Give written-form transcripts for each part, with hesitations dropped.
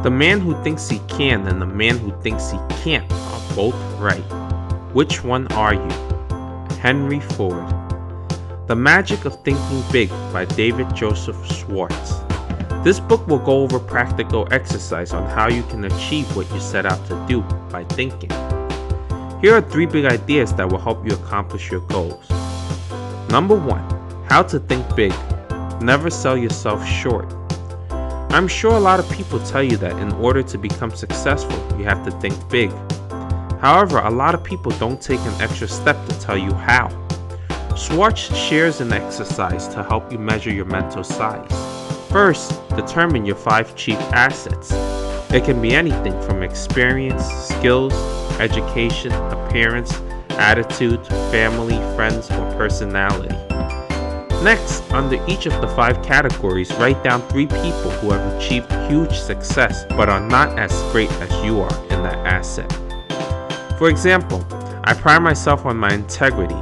The man who thinks he can and the man who thinks he can't are both right. Which one are you? Henry Ford. The Magic of Thinking Big by David Joseph Schwartz. This book will go over practical exercise on how you can achieve what you set out to do by thinking. Here are 3 big ideas that will help you accomplish your goals. Number 1. How to think big. Never sell yourself short. I'm sure a lot of people tell you that in order to become successful, you have to think big. However, a lot of people don't take an extra step to tell you how. Schwartz shares an exercise to help you measure your mental size. First, determine your 5 chief assets. It can be anything from experience, skills, education, appearance, attitude, family, friends, or personality. Next, under each of the 5 categories, write down 3 people who have achieved huge success but are not as great as you are in that asset. For example, I pride myself on my integrity.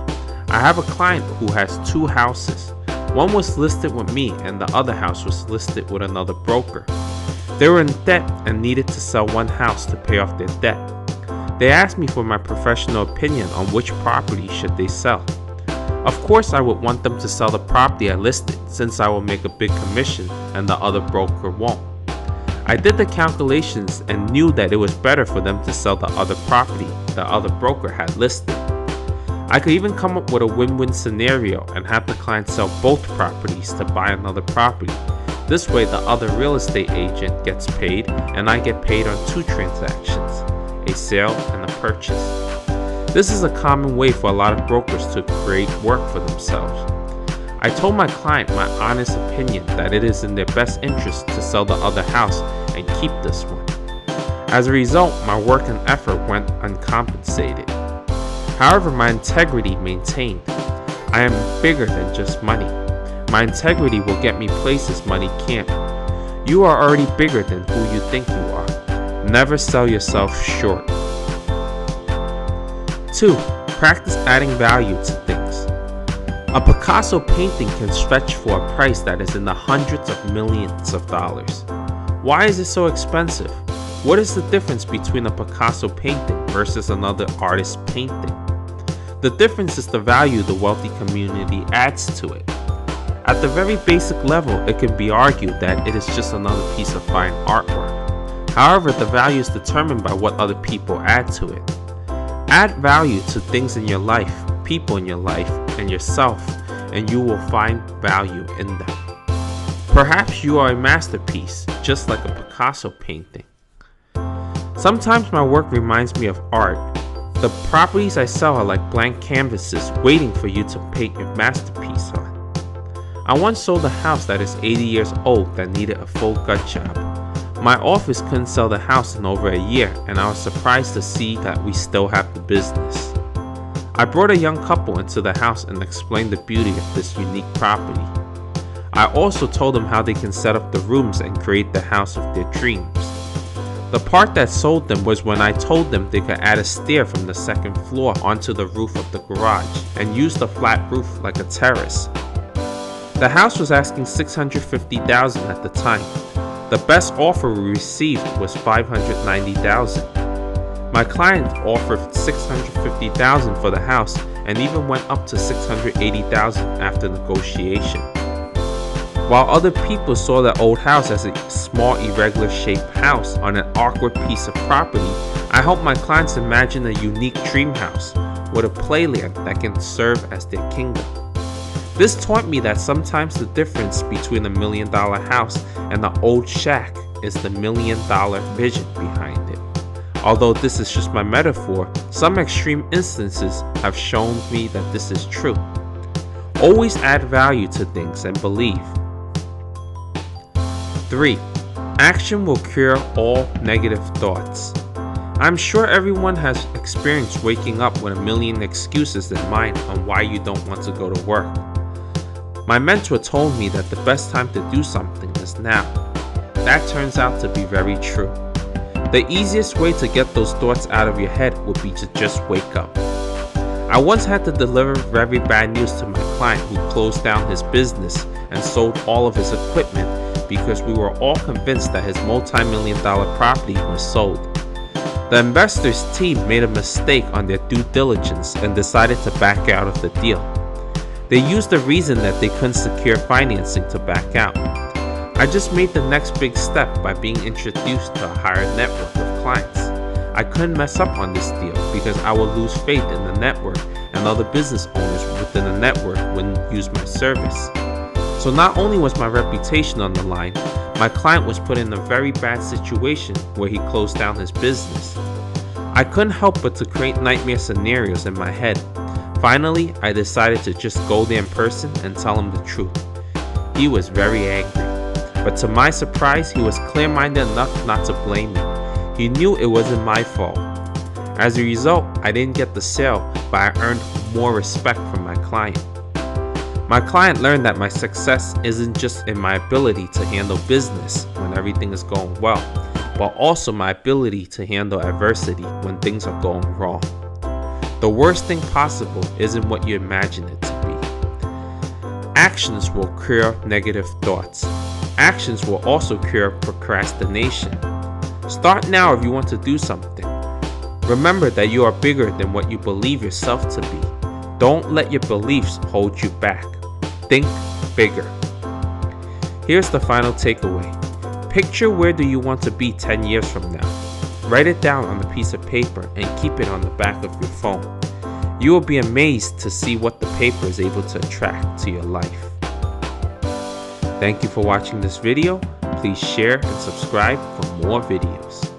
I have a client who has 2 houses. One was listed with me and the other house was listed with another broker. They were in debt and needed to sell one house to pay off their debt. They asked me for my professional opinion on which property should they sell. Of course, I would want them to sell the property I listed since I will make a big commission and the other broker won't. I did the calculations and knew that it was better for them to sell the other property the other broker had listed. I could even come up with a win-win scenario and have the client sell both properties to buy another property. This way the other real estate agent gets paid and I get paid on 2 transactions, a sale and a purchase. This is a common way for a lot of brokers to create work for themselves. I told my client my honest opinion that it is in their best interest to sell the other house and keep this one. As a result, my work and effort went uncompensated. However, my integrity maintained. I am bigger than just money. My integrity will get me places money can't. You are already bigger than who you think you are. Never sell yourself short. 2. Practice adding value to things. A Picasso painting can stretch for a price that is in the hundreds of millions of dollars. Why is it so expensive? What is the difference between a Picasso painting versus another artist's painting? The difference is the value the wealthy community adds to it. At the very basic level, it can be argued that it is just another piece of fine artwork. However, the value is determined by what other people add to it. Add value to things in your life, people in your life, and yourself, and you will find value in them. Perhaps you are a masterpiece, just like a Picasso painting. Sometimes my work reminds me of art. The properties I sell are like blank canvases waiting for you to paint your masterpiece on. I once sold a house that is 80 years old that needed a full gut job. My office couldn't sell the house in over a year, and I was surprised to see that we still have the business. I brought a young couple into the house and explained the beauty of this unique property. I also told them how they can set up the rooms and create the house of their dreams. The part that sold them was when I told them they could add a stair from the 2nd floor onto the roof of the garage and use the flat roof like a terrace. The house was asking $650,000 at the time. The best offer we received was $590,000. My client offered $650,000 for the house and even went up to $680,000 after negotiation. While other people saw the old house as a small irregular shaped house on an awkward piece of property, I helped my clients imagine a unique dream house with a playland that can serve as their kingdom. This taught me that sometimes the difference between a $1 million house and the old shack is the $1 million vision behind it. Although this is just my metaphor, some extreme instances have shown me that this is true. Always add value to things and believe. 3. Action will cure all negative thoughts. I'm sure everyone has experienced waking up with a million excuses in mind on why you don't want to go to work. My mentor told me that the best time to do something is now. That turns out to be very true. The easiest way to get those thoughts out of your head would be to just wake up. I once had to deliver very bad news to my client who closed down his business and sold all of his equipment because we were all convinced that his multi-million-dollar property was sold. The investors' team made a mistake on their due diligence and decided to back out of the deal. They used the reason that they couldn't secure financing to back out. I just made the next big step by being introduced to a higher network of clients. I couldn't mess up on this deal because I would lose faith in the network, and other business owners within the network wouldn't use my service. So not only was my reputation on the line, my client was put in a very bad situation where he closed down his business. I couldn't help but to create nightmare scenarios in my head. Finally, I decided to just go there in person and tell him the truth. He was very angry, but to my surprise, he was clear-minded enough not to blame me. He knew it wasn't my fault. As a result, I didn't get the sale, but I earned more respect from my client. My client learned that my success isn't just in my ability to handle business when everything is going well, but also my ability to handle adversity when things are going wrong. The worst thing possible isn't what you imagine it to be. Actions will cure negative thoughts. Actions will also cure procrastination. Start now if you want to do something. Remember that you are bigger than what you believe yourself to be. Don't let your beliefs hold you back. Think bigger. Here's the final takeaway. Picture where do you want to be 10 years from now. Write it down on a piece of paper and keep it on the back of your phone. You will be amazed to see what the paper is able to attract to your life. Thank you for watching this video. Please share and subscribe for more videos.